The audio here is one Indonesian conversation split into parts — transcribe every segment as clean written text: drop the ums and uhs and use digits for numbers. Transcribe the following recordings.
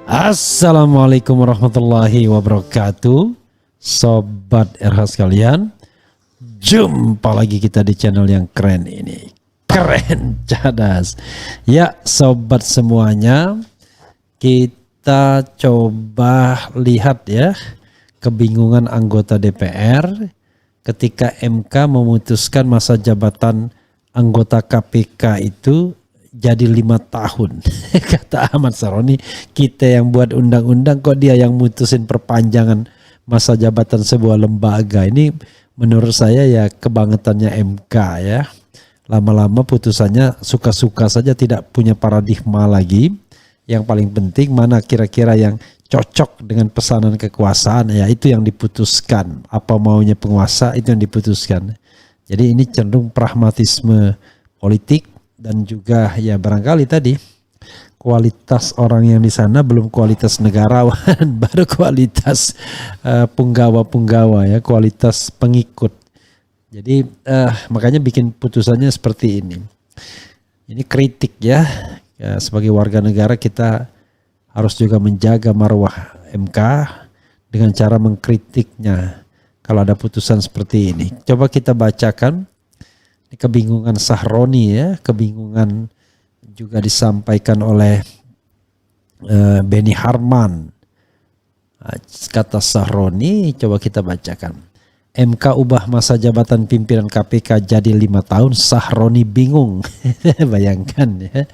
Assalamualaikum warahmatullahi wabarakatuh. Sobat RH sekalian, jumpa lagi kita di channel yang keren ini. Keren cadas. Ya sobat semuanya, kita coba lihat ya kebingungan anggota DPR ketika MK memutuskan masa jabatan anggota KPK itu jadi 5 tahun. Kata Ahmad Saroni, kita yang buat undang-undang kok dia yang mutusin perpanjangan masa jabatan sebuah lembaga. Ini menurut saya ya kebangetannya MK ya. Lama-lama putusannya suka-suka saja, tidak punya paradigma lagi. Yang paling penting mana kira-kira yang cocok dengan pesanan kekuasaan, ya itu yang diputuskan. Apa maunya penguasa itu yang diputuskan. Jadi ini cenderung pragmatisme politik. Dan juga ya barangkali tadi kualitas orang yang di sana belum kualitas negarawan, baru kualitas punggawa-punggawa ya, kualitas pengikut. Jadi makanya bikin putusannya seperti ini. Ini kritik ya, sebagai warga negara kita harus juga menjaga marwah MK dengan cara mengkritiknya kalau ada putusan seperti ini. Coba kita bacakan. Ini kebingungan Sahroni ya, kebingungan juga disampaikan oleh Beni Harman. Kata Sahroni, coba kita bacakan. MK ubah masa jabatan pimpinan KPK jadi 5 tahun, Sahroni bingung. Bayangkan ya.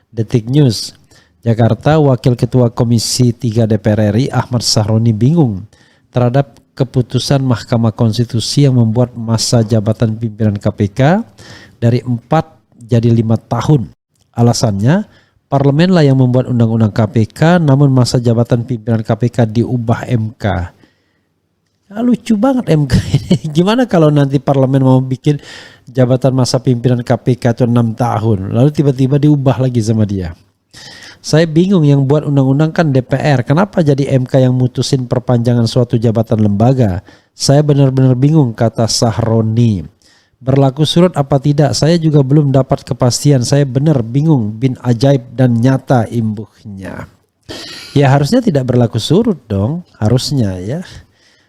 Detik News, Jakarta, Wakil Ketua Komisi 3 DPR RI Ahmad Sahroni bingung terhadap keputusan Mahkamah Konstitusi yang membuat masa jabatan pimpinan KPK dari 4 jadi 5 tahun. Alasannya, parlemenlah yang membuat undang-undang KPK, namun masa jabatan pimpinan KPK diubah MK. Ya, lucu banget MK ini. Gimana kalau nanti parlemen mau bikin jabatan masa pimpinan KPK itu 6 tahun, lalu tiba-tiba diubah lagi sama dia. Saya bingung, yang buat undang-undang kan DPR. Kenapa jadi MK yang mutusin perpanjangan suatu jabatan lembaga? Saya benar-benar bingung, kata Sahroni. Berlaku surut apa tidak? Saya juga belum dapat kepastian. Saya benar bingung, bin ajaib dan nyata imbuhnya. Ya harusnya tidak berlaku surut dong, harusnya ya.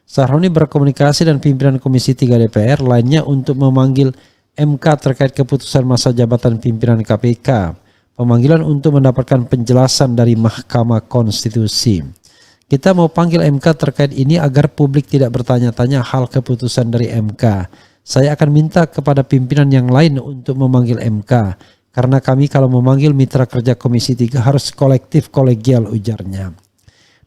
Sahroni berkomunikasi dan pimpinan Komisi 3 DPR lainnya untuk memanggil MK terkait keputusan masa jabatan pimpinan KPK. Pemanggilan untuk mendapatkan penjelasan dari Mahkamah Konstitusi. Kita mau panggil MK terkait ini agar publik tidak bertanya-tanya hal keputusan dari MK. Saya akan minta kepada pimpinan yang lain untuk memanggil MK. Karena kami kalau memanggil mitra kerja Komisi 3 harus kolektif kolegial, ujarnya.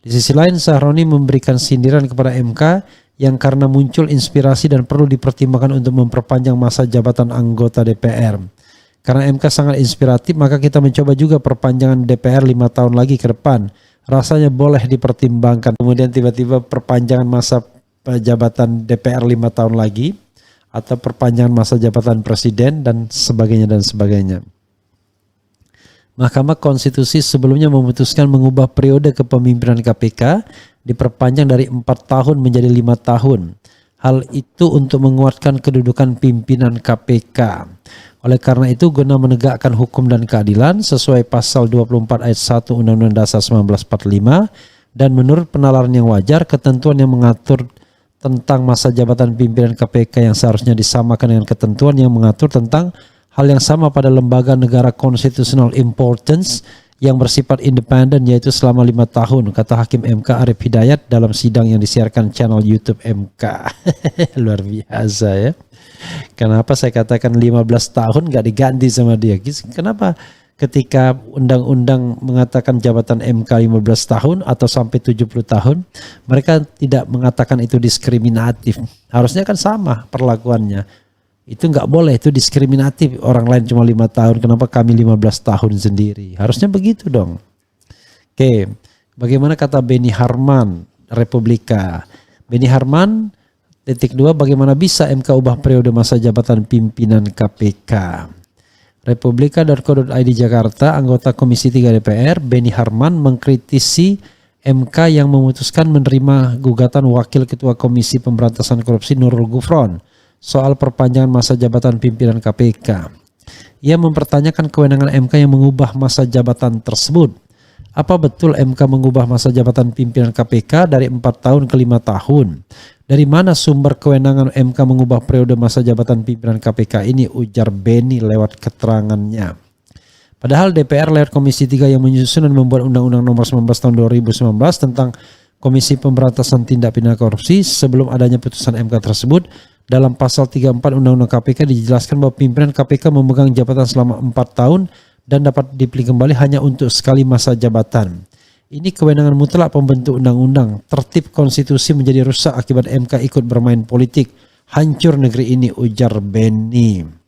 Di sisi lain, Sahroni memberikan sindiran kepada MK yang karena muncul inspirasi dan perlu dipertimbangkan untuk memperpanjang masa jabatan anggota DPR. Karena MK sangat inspiratif, maka kita mencoba juga perpanjangan DPR 5 tahun lagi ke depan. Rasanya boleh dipertimbangkan. Kemudian tiba-tiba perpanjangan masa jabatan DPR 5 tahun lagi, atau perpanjangan masa jabatan presiden dan sebagainya dan sebagainya. Mahkamah Konstitusi sebelumnya memutuskan mengubah periode kepemimpinan KPK diperpanjang dari 4 tahun menjadi 5 tahun. Hal itu untuk menguatkan kedudukan pimpinan KPK. Oleh karena itu, guna menegakkan hukum dan keadilan sesuai pasal 24 ayat 1 Undang-Undang Dasar 1945 dan menurut penalaran yang wajar, ketentuan yang mengatur tentang masa jabatan pimpinan KPK yang seharusnya disamakan dengan ketentuan yang mengatur tentang hal yang sama pada lembaga negara constitutional importance yang bersifat independen, yaitu selama 5 tahun, kata Hakim MK Arif Hidayat dalam sidang yang disiarkan channel YouTube MK. Luar biasa ya. Kenapa saya katakan 15 tahun gak diganti sama dia? Kenapa ketika undang-undang mengatakan jabatan MK 15 tahun atau sampai 70 tahun, mereka tidak mengatakan itu diskriminatif? Harusnya kan sama perlakuannya. Itu nggak boleh, itu diskriminatif. Orang lain cuma 5 tahun, kenapa kami 15 tahun sendiri? Harusnya begitu dong. Oke, bagaimana kata Beni Harman, Republika? Beni Harman, titik 2, bagaimana bisa MK ubah periode masa jabatan pimpinan KPK? Republika.co.id Jakarta, anggota Komisi 3 DPR, Beni Harman mengkritisi MK yang memutuskan menerima gugatan Wakil Ketua Komisi Pemberantasan Korupsi Nurul Gufron soal perpanjangan masa jabatan pimpinan KPK. Ia mempertanyakan kewenangan MK yang mengubah masa jabatan tersebut. Apa betul MK mengubah masa jabatan pimpinan KPK dari 4 tahun ke 5 tahun? Dari mana sumber kewenangan MK mengubah periode masa jabatan pimpinan KPK ini, ujar Beni lewat keterangannya. Padahal DPR lewat Komisi 3 yang menyusun dan membuat Undang-Undang Nomor 19 Tahun 2019 tentang Komisi Pemberantasan Tindak Pidana Korupsi, sebelum adanya putusan MK tersebut, dalam pasal 34 Undang-Undang KPK dijelaskan bahwa pimpinan KPK memegang jabatan selama 4 tahun dan dapat dipilih kembali hanya untuk sekali masa jabatan. Ini kewenangan mutlak pembentuk undang-undang. Tertib konstitusi menjadi rusak akibat MK ikut bermain politik. Hancur negeri ini, ujar Beni.